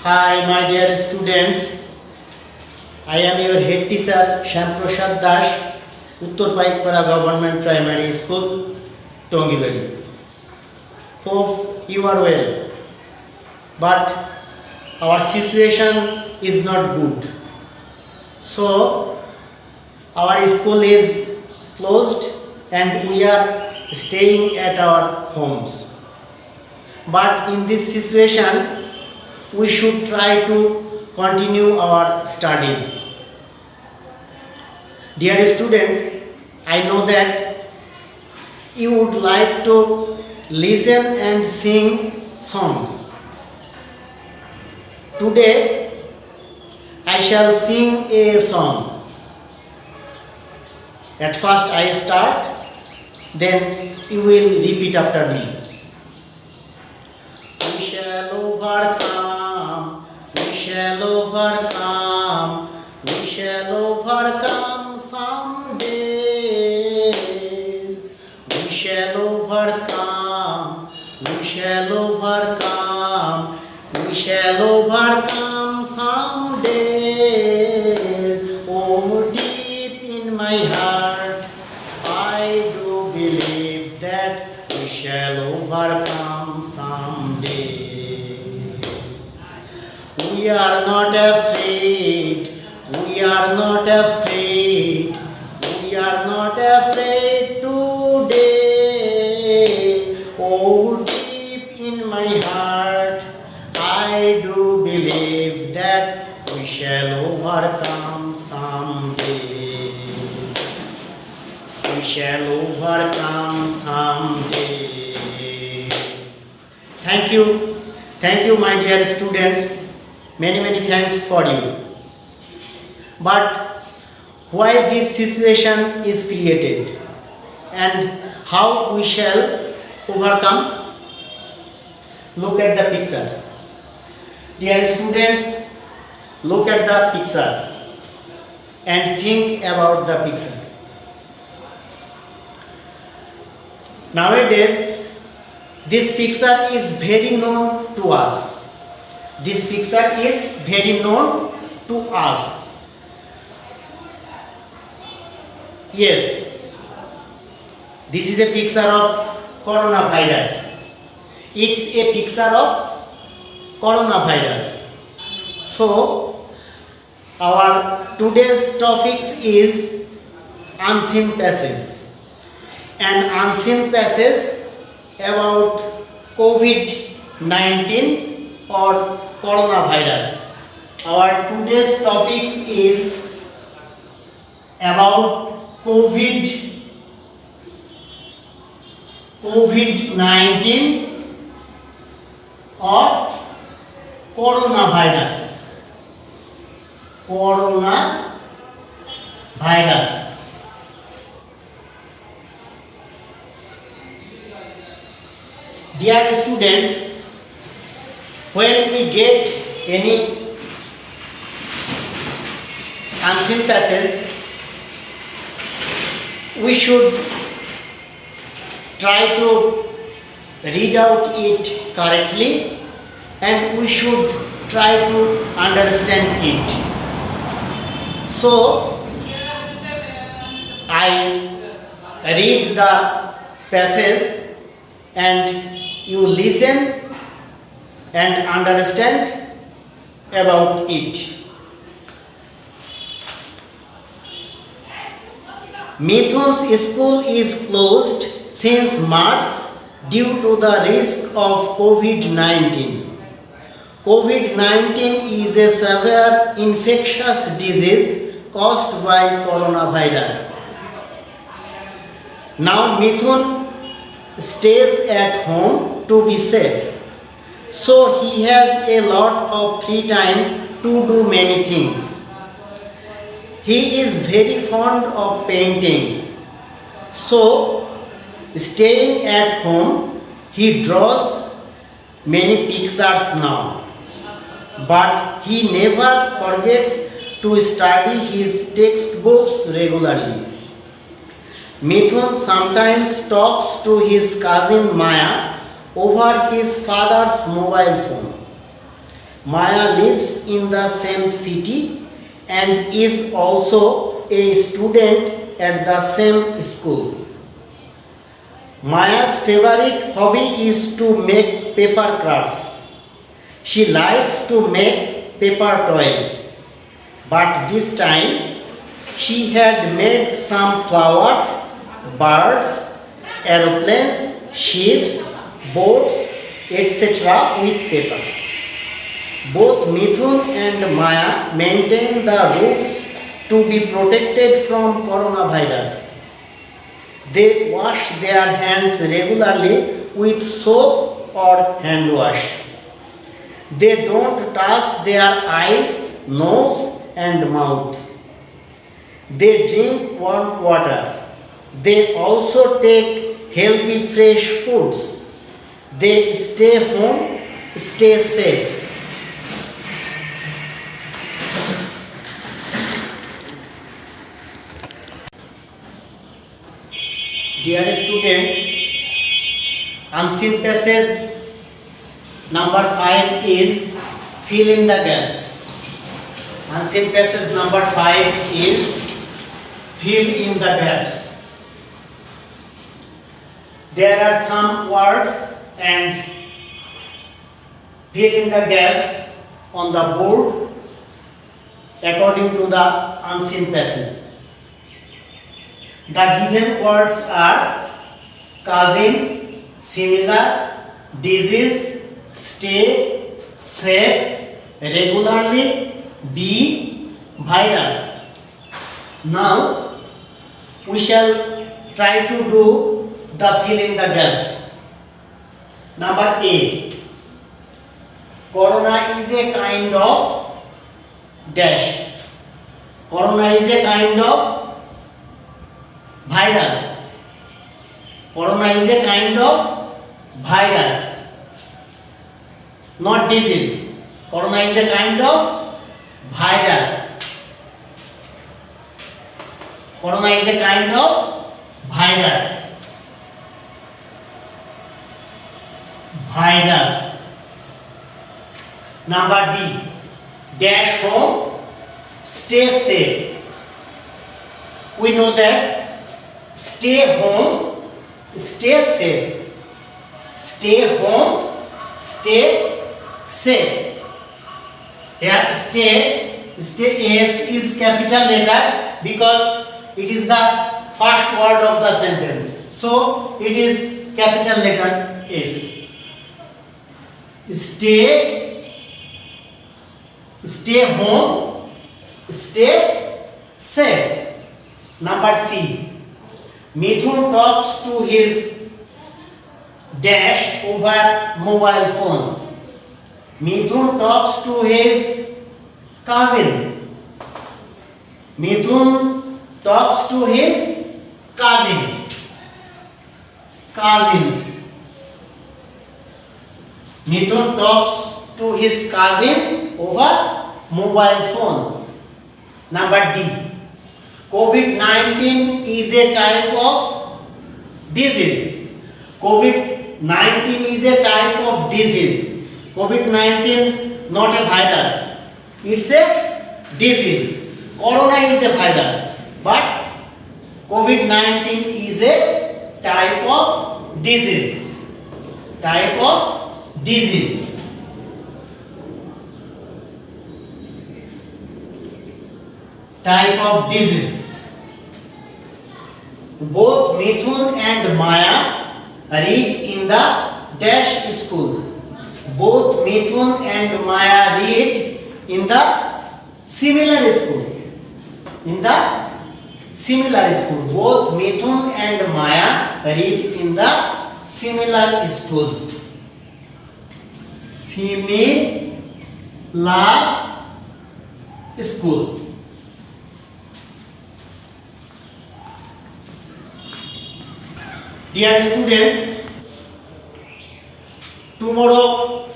Hi, my dear students. I am your head teacher, Shyamprasad Das, Uttar Paikpara Government Primary School, Tongibari. Hope you are well. But our situation is not good. So, our school is closed and we are staying at our homes. But in this situation, we should try to continue our studies. Dear students, I know that you would like to listen and sing songs. Today, I shall sing a song. At first I start, then you will repeat after me. We shall overcome, we shall overcome, we shall overcome some days. We shall overcome, we shall overcome, we shall overcome some days. Oh, deep in my heart, I do believe that we shall overcome someday. We are not afraid, we are not afraid, we are not afraid today. Oh, deep in my heart, I do believe that we shall overcome someday. We shall overcome someday. Thank you, my dear students. Many thanks for you. But why this situation is created and how we shall overcome? Look at the picture. Dear students, look at the picture and think about the picture. Nowadays, this picture is very known to us. This picture is very known to us. Yes, this is a picture of coronavirus. It's a picture of coronavirus. So, our today's topic is unseen passage. An unseen passage about COVID-19 or coronavirus. Our today's topic is about COVID-19 or coronavirus. Coronavirus. Dear students, when we get any unseen passage, we should try to read out it correctly and we should try to understand it. So, I read the passage and you listen and understand about it. Mithun's school is closed since March due to the risk of COVID-19. COVID-19 is a severe infectious disease caused by coronavirus. Now Mithun stays at home to be safe. So he has a lot of free time to do many things. He is very fond of paintings. So, staying at home, he draws many pictures now. But he never forgets to study his textbooks regularly. Mithun sometimes talks to his cousin Maya over his father's mobile phone. Maya lives in the same city and is also a student at the same school. Maya's favorite hobby is to make paper crafts. She likes to make paper toys. But this time she had made some flowers, birds, aeroplanes, ships, boats, etc. with paper. Both Mithun and Maya maintain the rules to be protected from coronavirus. They wash their hands regularly with soap or hand wash. They don't touch their eyes, nose, and mouth. They drink warm water. They also take healthy fresh foods. They stay home, stay safe. Dear students, unseen passage number 5 is fill in the gaps. Unseen passage number 5 is fill in the gaps. There are some words and fill in the gaps on the board according to the unseen passage. The given words are cousin, similar, disease, stay, safe, regularly, be, virus. Now we shall try to do the fill in the gaps. Number A. Corona is a kind of dash. Corona is a kind of virus. Corona is a kind of virus, not disease. Corona is a kind of virus. Corona is a kind of virus. Virus. Number B. Dash home, stay safe. We know that stay home, stay safe. Stay home, stay safe. Here stay S is capital letter because it is the first word of the sentence. So it is capital letter S. Stay home, stay safe. Number C. Mithun talks to his dash over mobile phone. Mithun talks to his cousin. Mithun talks to his cousin. Cousins. Mithun talks to his cousin over mobile phone. Number D. COVID-19 is a type of disease. COVID-19 is a type of disease. COVID-19 not a virus. It's a disease. Corona is a virus, but COVID-19 is a type of disease. Type of disease. Type of disease. Both Mithun and Maya read in the dash school. Both Mithun and Maya read in the similar school. In the similar school. Both Mithun and Maya read in the similar school. Similar school. Dear students, tomorrow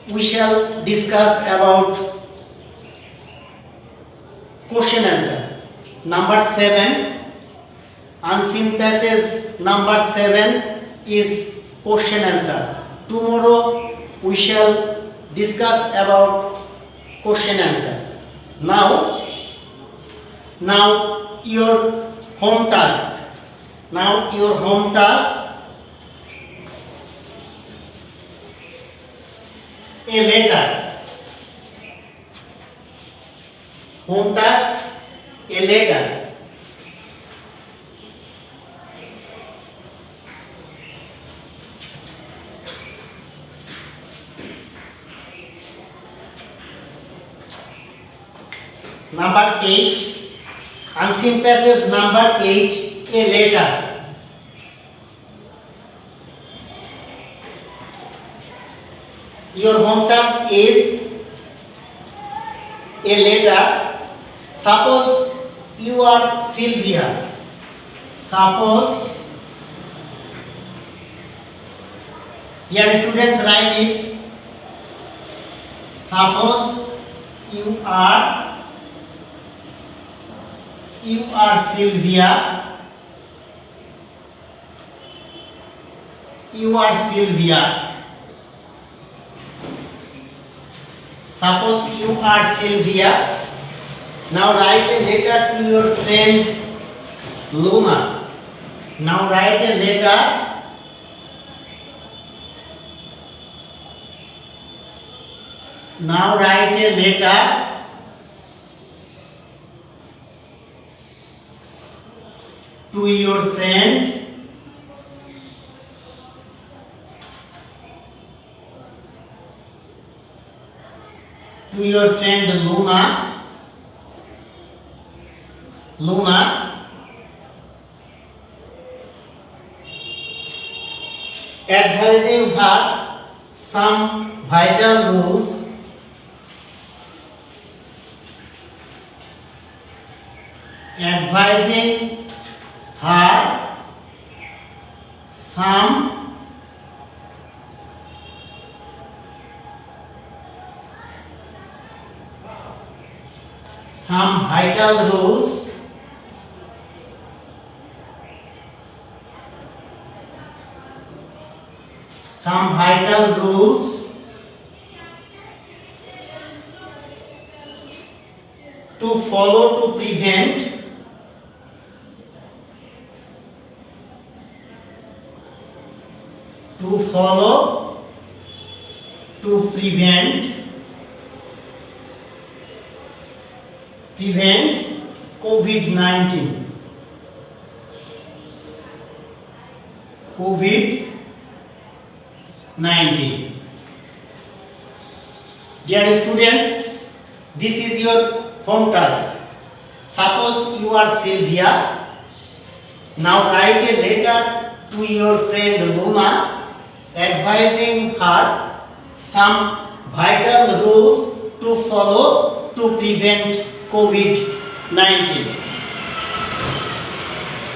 we shall discuss about question answer. Number 7, unseen passage number 7 is question answer. Tomorrow we shall discuss about question answer. Now your home task. Now your home task. A letter. Home task. A letter. Number 8. Unseen passage number 8. A letter. Your home task is a letter. Suppose you are Sylvia. Suppose, dear students, write it. Suppose you are Sylvia. You are Sylvia. Suppose you are Sylvia. Now write a letter to your friend Luna. Now write a letter. Now write a letter to your friend Luna, advising her some vital rules some vital rules to follow to prevent COVID-19. Dear students, this is your home task. Suppose you are Sylvia. Now write a letter to your friend Luna, advising her some vital rules to follow to prevent COVID-19.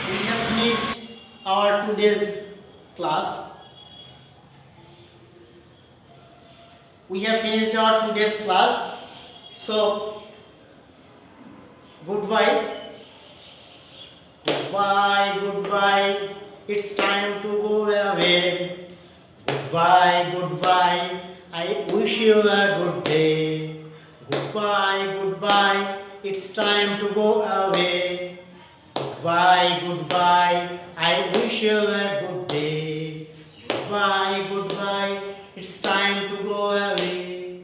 We have finished our today's class. So, goodbye. It's time to go away. Goodbye. I wish you a good day. Goodbye. It's time to go away. Goodbye. I wish you a good day. Goodbye. It's time to go away.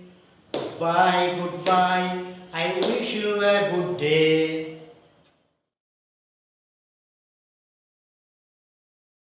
Goodbye. I wish you a good day.